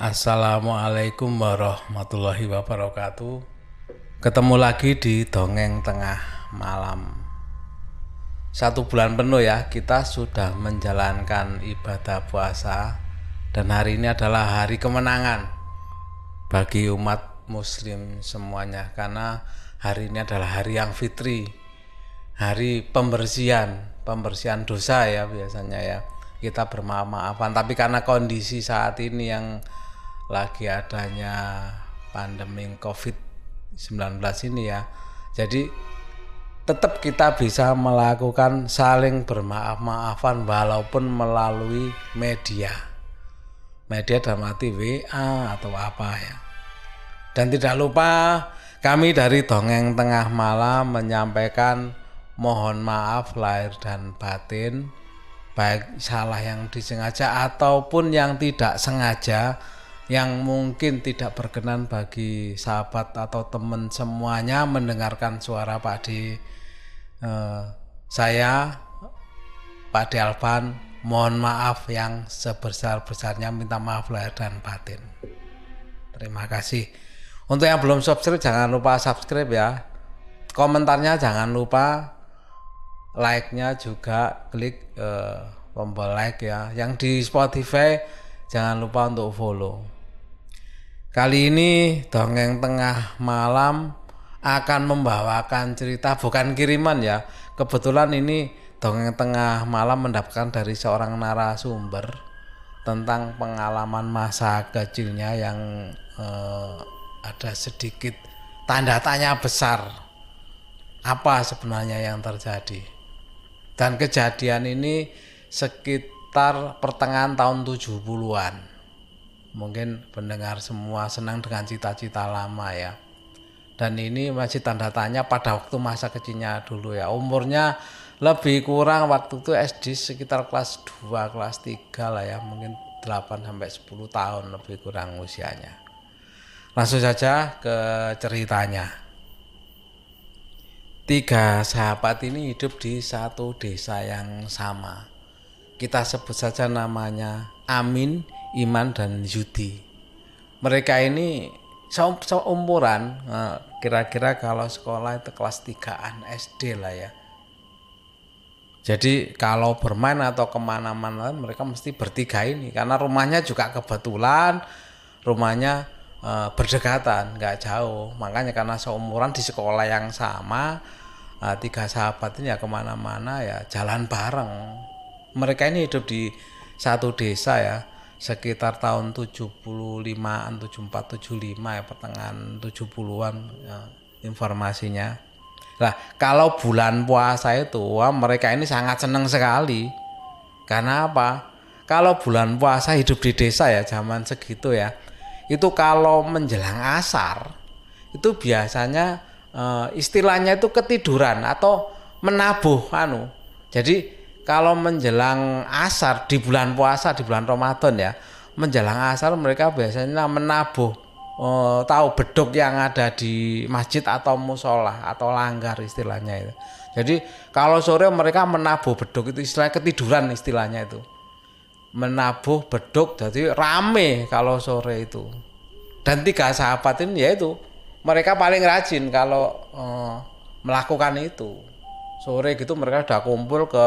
Assalamualaikum warahmatullahi wabarakatuh. Ketemu lagi di Dongeng Tengah Malam. 1 bulan penuh ya kita sudah menjalankan ibadah puasa. Dan hari ini adalah hari kemenangan bagi umat muslim semuanya. Karena hari ini adalah hari yang fitri, hari pembersihan dosa ya biasanya ya. Kita bermaaf-maafan, tapi karena kondisi saat ini yang lagi adanya pandemi COVID-19 ini ya, jadi tetap kita bisa melakukan saling bermaaf-maafan walaupun melalui media dalam arti WA atau apa ya. Dan tidak lupa kami dari Dongeng Tengah Malam menyampaikan mohon maaf lahir dan batin, baik salah yang disengaja ataupun yang tidak sengaja, yang mungkin tidak berkenan bagi sahabat atau teman semuanya mendengarkan suara Pak D. Saya Pak D Alvan mohon maaf yang sebesar-besarnya, minta maaf lahir dan batin. Terima kasih. Untuk yang belum subscribe jangan lupa subscribe ya. Komentarnya jangan lupa, like-nya juga klik tombol like ya. Yang di Spotify jangan lupa untuk follow. Kali ini Dongeng Tengah Malam akan membawakan cerita, bukan kiriman ya. Kebetulan ini Dongeng Tengah Malam mendapatkan dari seorang narasumber tentang pengalaman masa kecilnya yang ada sedikit tanda tanya besar. Apa sebenarnya yang terjadi? Dan kejadian ini sekitar pertengahan tahun 70-an. Mungkin pendengar semua senang dengan cita-cita lama ya. Dan ini masih tanda tanya pada waktu masa kecilnya dulu ya. Umurnya lebih kurang waktu itu SD sekitar kelas 2, kelas 3 lah ya. Mungkin 8-10 tahun lebih kurang usianya. Langsung saja ke ceritanya. 3 sahabat ini hidup di satu desa yang sama. Kita sebut saja namanya Amin, Iman, dan Yudi. Mereka ini seumuran, kira-kira kalau sekolah itu kelas 3-an SD lah ya. Jadi kalau bermain atau kemana-mana mereka mesti bertiga ini. Karena rumahnya juga kebetulan rumahnya berdekatan, nggak jauh. Makanya karena seumuran di sekolah yang sama, 3 sahabat ini ya kemana-mana ya jalan bareng. Mereka ini hidup di satu desa ya, sekitar tahun 75-an, 74, 75 ya, pertengahan 70-an ya, informasinya. Nah, kalau bulan puasa itu mereka ini sangat senang sekali. Karena apa? Kalau bulan puasa hidup di desa ya zaman segitu ya, itu kalau menjelang asar itu biasanya istilahnya itu ketiduran atau menabuh Jadi kalau menjelang asar di bulan puasa, di bulan Ramadan ya, menjelang asar mereka biasanya menabuh tahu beduk yang ada di masjid atau musola atau langgar istilahnya itu. Jadi kalau sore mereka menabuh beduk, itu istilah ketiduran istilahnya itu. Menabuh beduk, jadi rame kalau sore itu. Dan 3 sahabat ini yaitu mereka paling rajin kalau melakukan itu. Sore gitu mereka sudah kumpul ke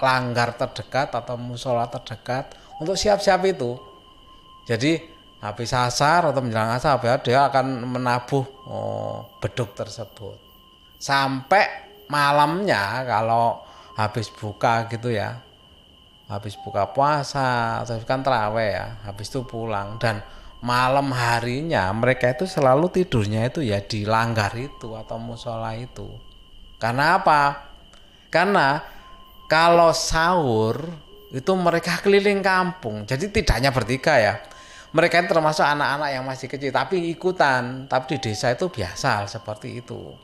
langgar terdekat atau musola terdekat untuk siap-siap itu. Jadi habis asar atau menjelang asar dia akan menabuh beduk tersebut. Sampai malamnya kalau habis buka gitu ya, habis buka puasa atau kan terawih ya, habis itu pulang. Dan malam harinya mereka itu selalu tidurnya itu ya di langgar itu atau musola itu. Karena apa? Karena kalau sahur itu mereka keliling kampung. Jadi tidak hanya bertiga ya. Mereka termasuk anak-anak yang masih kecil tapi ikutan. Tapi di desa itu biasa seperti itu.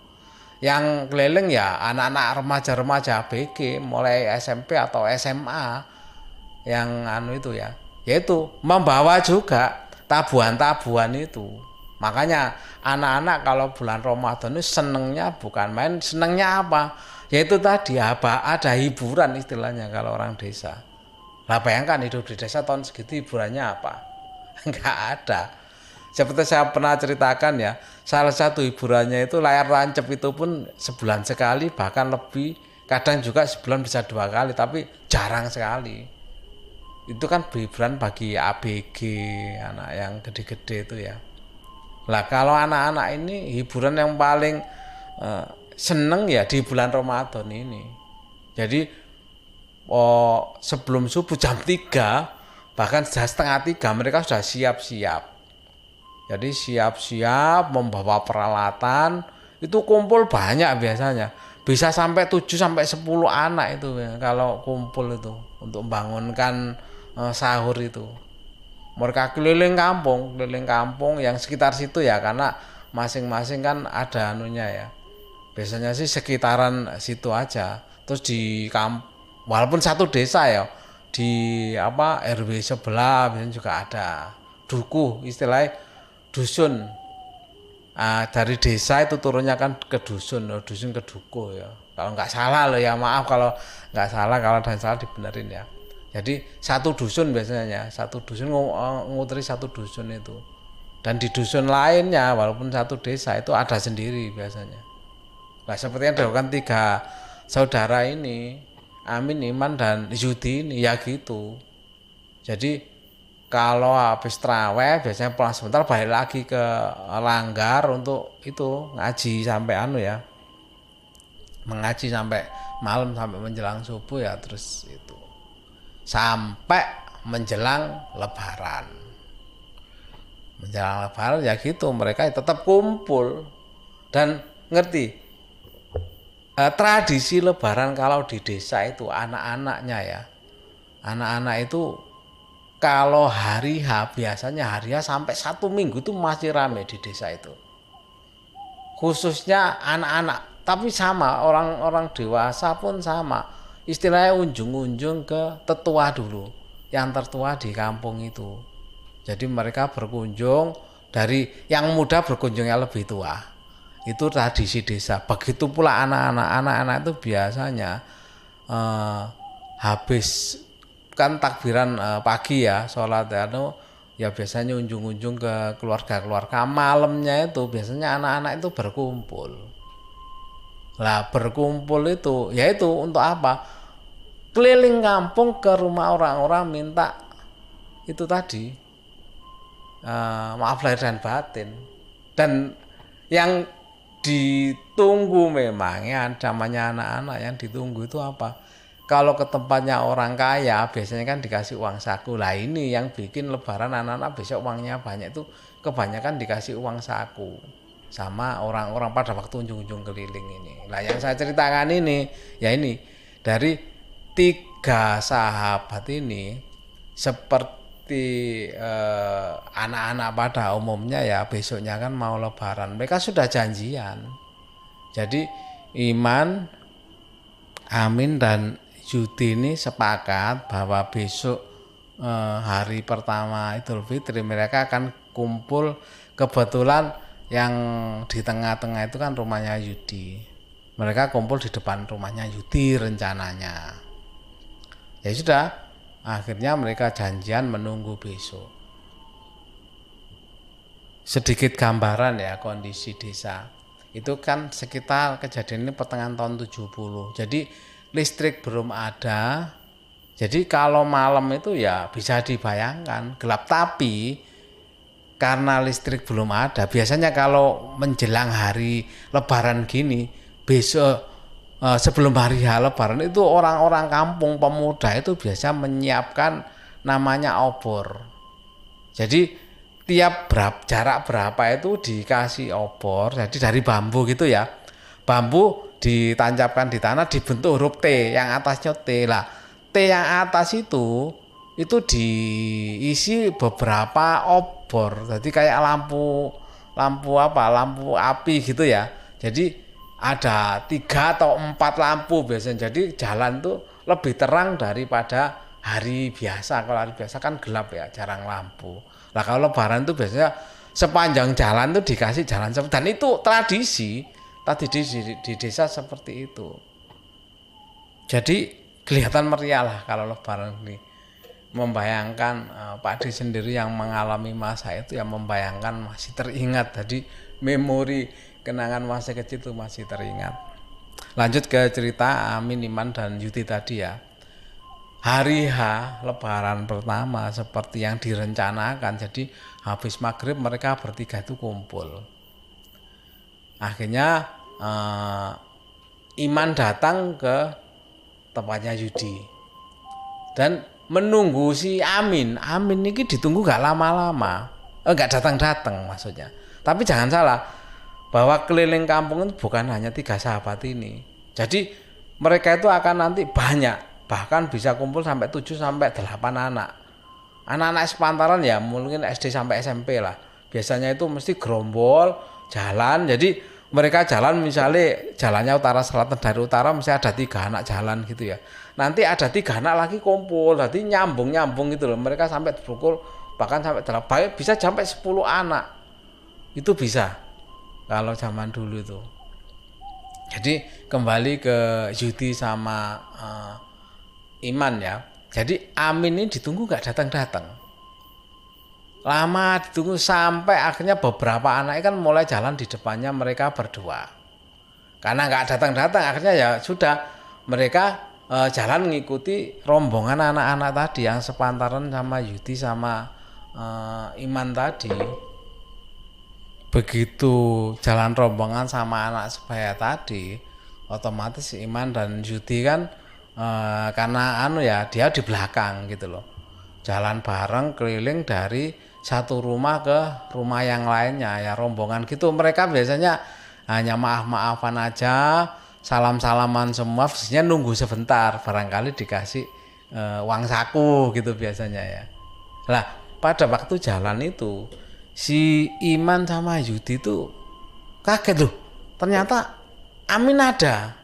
Yang keliling ya anak-anak remaja-remaja ABG mulai SMP atau SMA yang itu ya, yaitu membawa juga tabuhan-tabuhan itu. Makanya anak-anak kalau bulan Ramadan itu senengnya bukan main, senengnya apa? Yaitu tadi ada hiburan istilahnya kalau orang desa. Lah bayangkan hidup di desa tahun segitu hiburannya apa? nggak ada. Seperti saya pernah ceritakan ya, salah satu hiburannya itu layar tancap itu pun sebulan sekali, bahkan lebih, kadang juga sebulan bisa 2 kali, tapi jarang sekali. Itu kan hiburan bagi ABG, anak yang gede-gede itu ya. Lah kalau anak-anak ini hiburan yang paling seneng ya di bulan Ramadan ini. Jadi sebelum subuh jam 3, bahkan sudah setengah 3 mereka sudah siap-siap. Jadi siap-siap membawa peralatan, itu kumpul banyak biasanya. Bisa sampai 7 sampai 10 anak itu ya, kalau kumpul itu untuk membangunkan sahur itu. Mereka keliling kampung yang sekitar situ ya, karena masing-masing kan ada anunya ya. Biasanya sih sekitaran situ aja. Terus walaupun satu desa ya, di RW sebelah biasanya juga ada dukuh, istilahnya dusun. Dari desa itu turunnya kan ke dusun ke dukuh ya. Kalau nggak salah loh ya, maaf kalau nggak salah, kalau ada yang salah dibenerin ya. Jadi satu dusun biasanya, satu dusun nguteri satu dusun itu. Dan di dusun lainnya walaupun satu desa itu ada sendiri biasanya. Nah seperti yang dilakukan 3 saudara ini, Amin, Iman, dan Yudi ini ya gitu. Jadi kalau habis traweh biasanya pulang sebentar balik lagi ke Langgar untuk itu ngaji sampai mengaji sampai malam, sampai menjelang subuh ya, terus itu sampai menjelang Lebaran ya gitu, mereka tetap kumpul. Dan ngerti tradisi Lebaran kalau di desa itu anak-anak itu kalau hari H, biasanya hari H sampai 1 minggu itu masih ramai di desa itu. Khususnya anak-anak, tapi sama orang-orang dewasa pun sama. Istilahnya unjung-unjung ke tetua dulu, yang tertua di kampung itu. Jadi mereka berkunjung, dari yang muda berkunjungnya lebih tua. Itu tradisi desa. Begitu pula anak-anak itu biasanya habis kan takbiran pagi ya, sholat ya biasanya unjung-unjung ke keluarga-keluarga. Malamnya itu biasanya anak-anak itu berkumpul. Lah berkumpul itu yaitu untuk apa? Keliling kampung ke rumah orang-orang minta itu tadi maaf lahir dan batin. Dan yang ditunggu memang ya, namanya anak-anak yang ditunggu itu apa? Kalau ke tempatnya orang kaya biasanya kan dikasih uang saku. Lah ini yang bikin Lebaran anak-anak besok uangnya banyak itu kebanyakan dikasih uang saku sama orang-orang pada waktu unjung-unjung keliling ini. Lah yang saya ceritakan ini ya ini dari 3 sahabat ini, seperti anak-anak pada umumnya ya, besoknya kan mau Lebaran, mereka sudah janjian. Jadi Iman, Amin, dan Yudi ini sepakat bahwa besok hari pertama Idul Fitri mereka akan kumpul. Kebetulan yang di tengah-tengah itu kan rumahnya Yudi. Mereka kumpul di depan rumahnya Yudi rencananya. Ya sudah, akhirnya mereka janjian menunggu besok. Sedikit gambaran ya kondisi desa. Itu kan sekitar kejadian ini pertengahan tahun 70. Jadi listrik belum ada, jadi kalau malam itu ya bisa dibayangkan gelap. Tapi karena listrik belum ada, biasanya kalau menjelang hari Lebaran gini, besok sebelum hari Lebaran itu orang-orang kampung pemuda itu biasa menyiapkan namanya obor. Jadi tiap jarak berapa itu dikasih obor, jadi dari bambu gitu ya, bambu ditancapkan di tanah dibentuk huruf T, yang atasnya T. Lah T yang atas itu diisi beberapa obor, jadi kayak lampu api gitu ya. Jadi ada 3 atau 4 lampu biasanya, jadi jalan tuh lebih terang daripada hari biasa. Kalau hari biasa kan gelap ya, jarang lampu. Lah kalau Lebaran tuh biasanya sepanjang jalan tuh dikasih jalan, dan itu tradisi tadi di desa seperti itu. Jadi kelihatan meriah lah kalau Lebaran ini. membayangkan Pak D sendiri yang mengalami masa itu, yang membayangkan masih teringat. Jadi memori kenangan masa kecil itu masih teringat. Lanjut ke cerita Amin, Iman, dan Yudi tadi ya. Hari H Lebaran pertama seperti yang direncanakan. Jadi habis maghrib mereka bertiga itu kumpul. Akhirnya Iman datang ke tempatnya Yudi dan menunggu si Amin. Amin ini ditunggu gak lama-lama, gak datang-datang maksudnya. Tapi jangan salah, bahwa keliling kampung itu bukan hanya 3 sahabat ini. Jadi mereka itu akan nanti banyak, bahkan bisa kumpul sampai 7 sampai 8 anak. Anak-anak sepantaran ya, mungkin SD sampai SMP lah. Biasanya itu mesti gerombol jalan. Jadi mereka jalan, misalnya jalannya utara selatan, dari utara mesti ada 3 anak jalan gitu ya. Nanti ada 3 anak lagi kumpul, jadi nyambung gitu loh. Mereka sampai pukul, bahkan sampai 8, bisa sampai 10 anak. Itu bisa kalau zaman dulu itu. Jadi kembali ke Yudi sama Iman ya. Jadi Amin ini ditunggu gak datang-datang. Lama ditunggu sampai akhirnya beberapa anak kan mulai jalan di depannya mereka berdua. Karena nggak datang-datang, akhirnya ya sudah mereka jalan mengikuti rombongan anak-anak tadi yang sepantaran sama Yudi sama Iman tadi. Begitu jalan rombongan sama anak sebaya tadi, otomatis Iman dan Yudi kan karena dia di belakang gitu loh. Jalan bareng keliling dari satu rumah ke rumah yang lainnya ya, rombongan gitu. Mereka biasanya hanya maaf-maafan aja, salam-salaman semua, biasanya nunggu sebentar barangkali dikasih uang saku gitu biasanya ya. Nah pada waktu jalan itu si Iman sama Yudi itu kaget loh, ternyata Amin ada.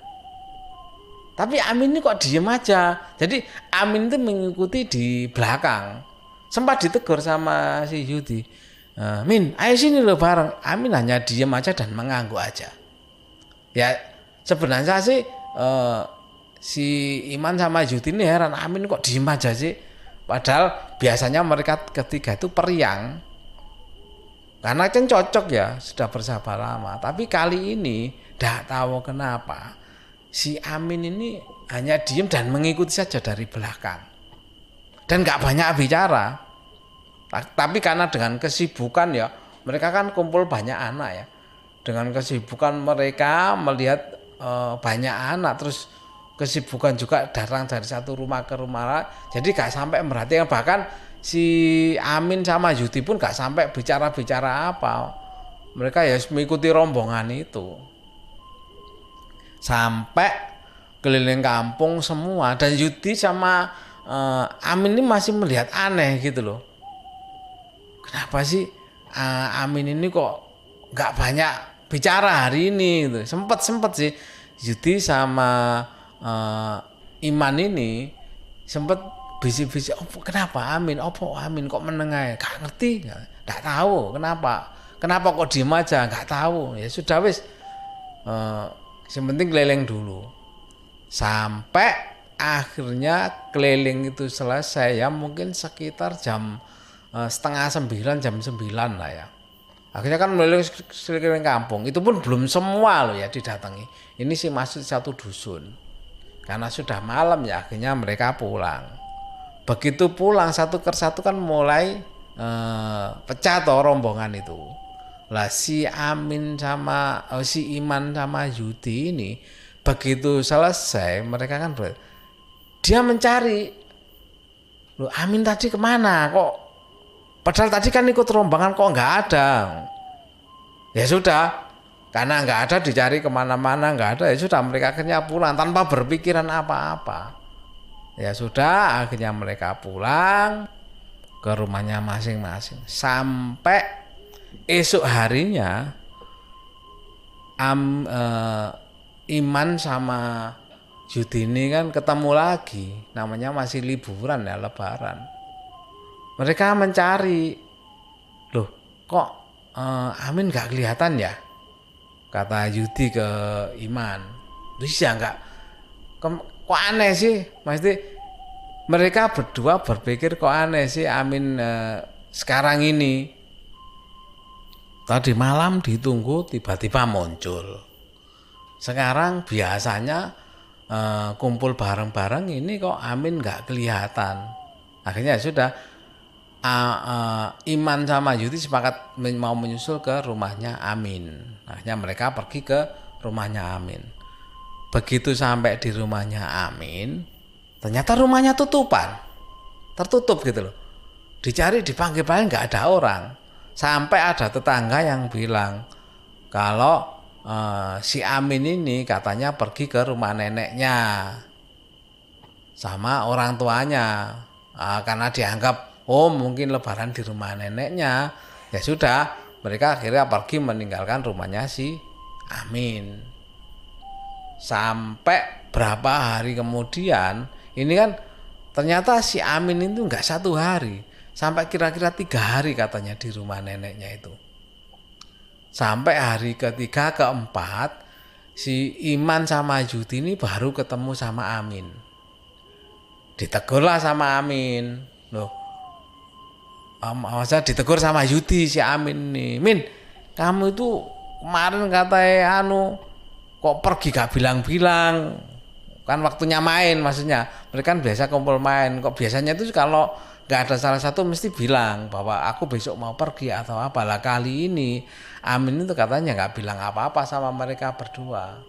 Tapi Amin ini kok diem aja. Jadi Amin itu mengikuti di belakang. Sempat ditegur sama si Yudi, Min, ayo sini lo bareng. Amin hanya diem aja dan mengangguk aja. Ya sebenarnya sih si Iman sama Yudi ini heran, Amin kok diem aja sih. Padahal biasanya mereka ketiga itu periang. Karena kan cocok ya, sudah bersahabat lama. Tapi kali ini tidak tahu kenapa si Amin ini hanya diem dan mengikuti saja dari belakang. Dan gak banyak bicara. Tapi karena dengan kesibukan ya, mereka kan kumpul banyak anak ya. Dengan kesibukan mereka melihat banyak anak, terus kesibukan juga datang dari satu rumah ke rumah lain. Jadi gak sampai merhatikan, bahkan si Amin sama Yudi pun gak sampai bicara-bicara apa. Mereka ya mengikuti rombongan itu. Sampai keliling kampung semua, dan Yudi sama Amin ini masih melihat aneh gitu loh. Kenapa sih Amin ini kok nggak banyak bicara hari ini gitu. Sempet sih Yudi sama Iman ini sempet bisi-bisi, kenapa Amin kok menengai, gak ngerti, nggak tahu kenapa kok diem aja, nggak tahu. Ya sudah wis, yang penting keliling dulu. Sampai akhirnya keliling itu selesai ya, mungkin sekitar jam 8:30, jam 9 lah ya. Akhirnya kan keliling kampung, itu pun belum semua loh ya didatangi. Ini sih masih satu dusun. Karena sudah malam ya, akhirnya mereka pulang. Begitu pulang satu persatu kan mulai pecah toh rombongan itu. Lah si Amin sama si Iman sama Yudi ini begitu selesai mereka kan dia mencari, loh Amin tadi kemana kok, padahal tadi kan ikut rombongan kok nggak ada. Ya sudah, karena nggak ada dicari kemana-mana nggak ada, ya sudah mereka akhirnya pulang tanpa berpikiran apa-apa. Ya sudah, akhirnya mereka pulang ke rumahnya masing-masing. Sampai esok harinya Iman sama Yudi ini kan ketemu lagi, namanya masih liburan ya, Lebaran. Mereka mencari, loh kok Amin gak kelihatan ya, kata Yudi ke Iman. Terus ya enggak, kok aneh sih, maksudnya mereka berdua berpikir kok aneh sih Amin sekarang ini. Tadi malam ditunggu tiba-tiba muncul. Sekarang biasanya kumpul bareng-bareng ini kok Amin nggak kelihatan. Akhirnya sudah Iman sama Yuti sepakat mau menyusul ke rumahnya Amin. Akhirnya mereka pergi ke rumahnya Amin. Begitu sampai di rumahnya Amin, ternyata rumahnya tertutup gitu loh. Dicari, dipanggil-panggil nggak ada orang. Sampai ada tetangga yang bilang kalau si Amin ini katanya pergi ke rumah neneknya sama orang tuanya, karena dianggap mungkin lebaran di rumah neneknya. Ya sudah, mereka akhirnya pergi meninggalkan rumahnya si Amin. Sampai berapa hari kemudian, ini kan ternyata si Amin itu nggak 1 hari, sampai kira-kira 3 hari katanya di rumah neneknya itu. Sampai hari ketiga, keempat, si Iman sama Yuti ini baru ketemu sama Amin. Ditegurlah sama Amin, loh, masa ditegur sama Yuti si Amin nih, Min, kamu itu kemarin katanya kok pergi gak bilang-bilang, kan waktunya main, maksudnya mereka kan biasa kumpul main, kok biasanya itu kalau gak ada salah satu mesti bilang bahwa aku besok mau pergi atau apalah. Kali ini Amin itu katanya gak bilang apa-apa sama mereka berdua.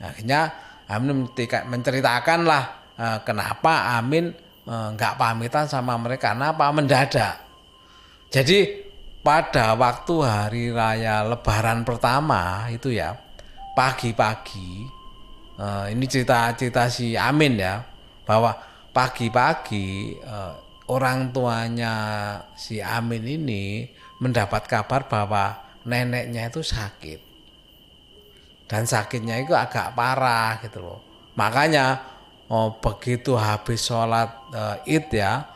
Akhirnya Amin menceritakan lah kenapa Amin gak pamitan sama mereka, kenapa mendadak. Jadi pada waktu hari raya Lebaran pertama itu ya, pagi-pagi, ini cerita si Amin ya, bahwa pagi-pagi orang tuanya si Amin ini mendapat kabar bahwa neneknya itu sakit, dan sakitnya itu agak parah gitu loh. Makanya begitu habis sholat Id ya,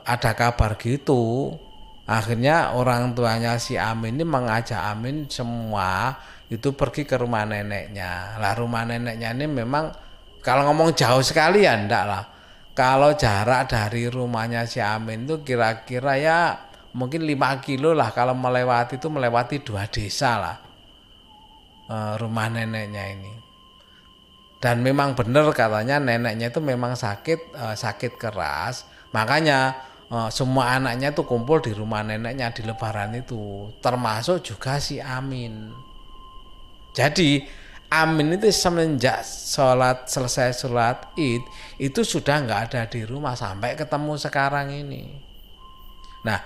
ada kabar gitu. Akhirnya orang tuanya si Amin ini mengajak Amin semua itu pergi ke rumah neneknya. Lah rumah neneknya ini memang kalau ngomong jauh sekali ya enggak lah. Kalau jarak dari rumahnya si Amin itu kira-kira ya mungkin 5 kilo lah, kalau melewati 2 desa lah rumah neneknya ini. Dan memang benar katanya neneknya itu memang sakit keras. Makanya semua anaknya tuh kumpul di rumah neneknya di Lebaran itu, termasuk juga si Amin. Jadi Amin itu semenjak selesai sholat Id itu sudah nggak ada di rumah sampai ketemu sekarang ini. Nah,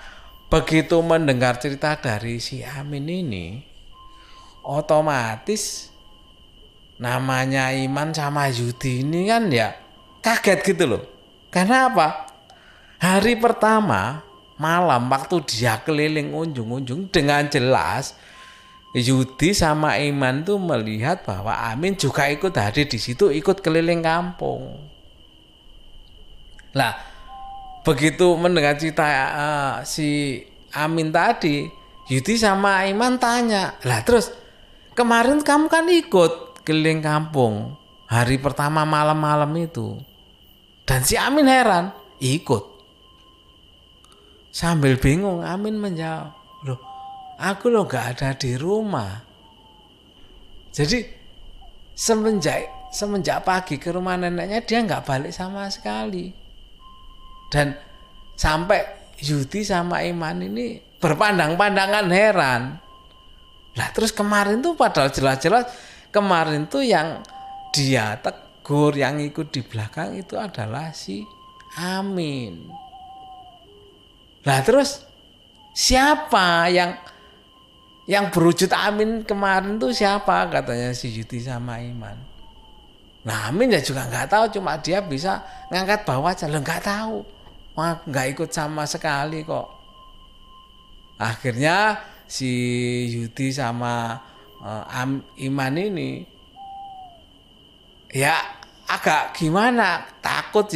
begitu mendengar cerita dari si Amin ini, otomatis namanya Iman sama Yuti ini kan ya kaget gitu loh. Karena apa? Hari pertama malam waktu dia keliling unjung-unjung, dengan jelas Yuti sama Iman tuh melihat bahwa Amin juga ikut hadir di situ, ikut keliling kampung. Lah, begitu mendengar cerita si Amin tadi, Yuti sama Iman tanya, lah terus kemarin kamu kan ikut keliling kampung hari pertama malam-malam itu. Dan si Amin heran, ikut. Sambil bingung Amin menjawab, loh, aku lo gak ada di rumah. Jadi semenjak pagi ke rumah neneknya dia gak balik sama sekali. Dan sampai Yuti sama Iman ini berpandang-pandangan heran. Lah terus kemarin tuh padahal jelas-jelas kemarin tuh yang dia tegur, yang ikut di belakang itu adalah si Amin. Lah terus siapa yang berwujud Amin kemarin tuh siapa, katanya si Yuti sama Iman. Nah Amin ya juga nggak tahu, cuma dia bisa ngangkat bawah aja, lo nggak tahu, nggak ikut sama sekali kok. Akhirnya si Yuti sama Iman ini ya agak gimana, takut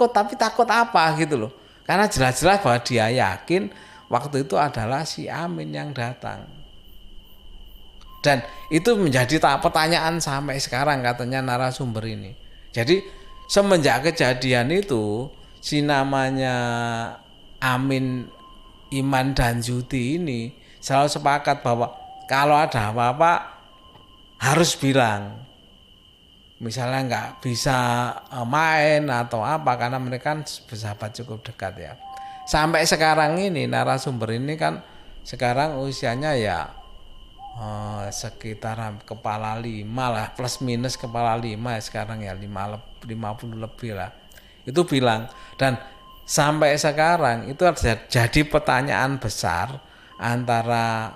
tapi takut apa gitu loh. Karena jelas-jelas bahwa dia yakin waktu itu adalah si Amin yang datang. Dan itu menjadi pertanyaan sampai sekarang katanya narasumber ini. Jadi semenjak kejadian itu si namanya Amin, Iman dan Yudi ini selalu sepakat bahwa kalau ada apa-apa harus bilang. Misalnya nggak bisa main atau apa, karena mereka kan bersahabat cukup dekat ya. Sampai sekarang ini narasumber ini kan sekarang usianya ya sekitar kepala 5 lah, plus minus kepala 5 ya sekarang ya, 50 lebih lah. Itu bilang, dan sampai sekarang itu jadi pertanyaan besar antara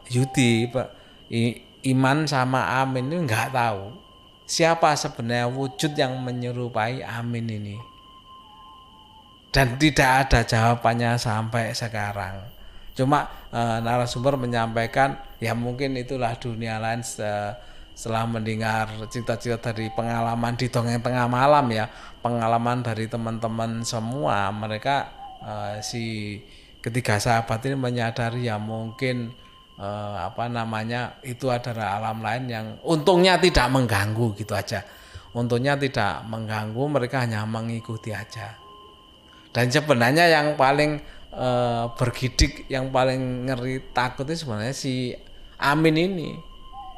Yudi, Iman sama Amin ini nggak tahu siapa sebenarnya wujud yang menyerupai Amin ini, dan tidak ada jawabannya sampai sekarang. Cuma narasumber menyampaikan ya mungkin itulah dunia lain setelah mendengar cerita-cerita dari pengalaman di Dongeng Tengah Malam ya, pengalaman dari teman-teman semua. Mereka si ketiga sahabat ini menyadari ya mungkin itu adalah alam lain yang untungnya tidak mengganggu gitu aja. Untungnya tidak mengganggu, mereka hanya mengikuti aja. Dan sebenarnya yang paling bergidik, yang paling ngeri takut itu sebenarnya si Amin ini.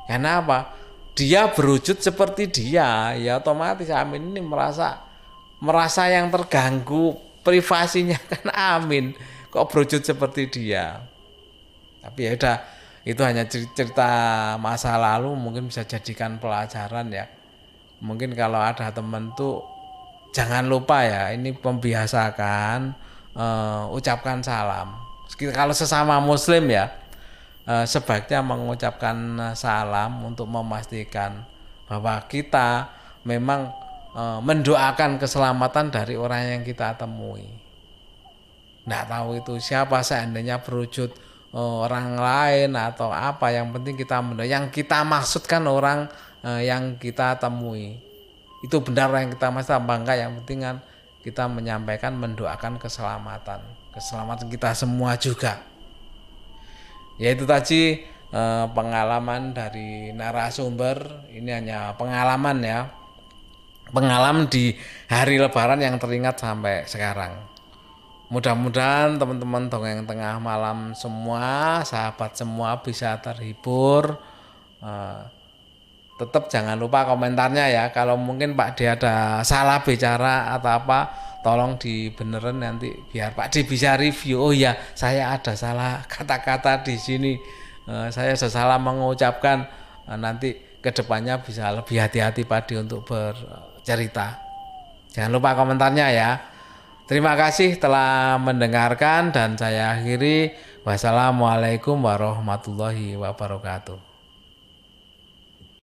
Karena apa? Dia berwujud seperti dia, ya otomatis Amin ini merasa yang terganggu privasinya kan Amin. Kok berwujud seperti dia? Tapi ya udah, itu hanya cerita masa lalu, mungkin bisa jadikan pelajaran ya. Mungkin kalau ada teman tuh jangan lupa ya, ini membiasakan ucapkan salam. Kalau sesama muslim ya, sebaiknya mengucapkan salam untuk memastikan bahwa kita memang mendoakan keselamatan dari orang yang kita temui. Nggak tahu itu siapa, seandainya berwujud orang lain atau apa, yang penting kita yang kita maksudkan orang yang kita temui itu benar yang kita maksud apa enggak, yang penting kan kita menyampaikan mendoakan keselamatan kita semua juga. Ya itu tadi pengalaman dari narasumber, ini hanya pengalaman ya, pengalaman di hari Lebaran yang teringat sampai sekarang. Mudah-mudahan teman-teman Dongeng Tengah Malam semua, sahabat semua bisa terhibur. Tetap jangan lupa komentarnya ya. Kalau mungkin Pak D ada salah bicara atau apa, tolong dibenerin nanti biar Pak D bisa review. Oh ya, saya ada salah kata-kata di sini. Saya salah mengucapkan. Nanti kedepannya bisa lebih hati-hati Pak D untuk bercerita. Jangan lupa komentarnya ya. Terima kasih telah mendengarkan dan saya akhiri. Wassalamualaikum warahmatullahi wabarakatuh.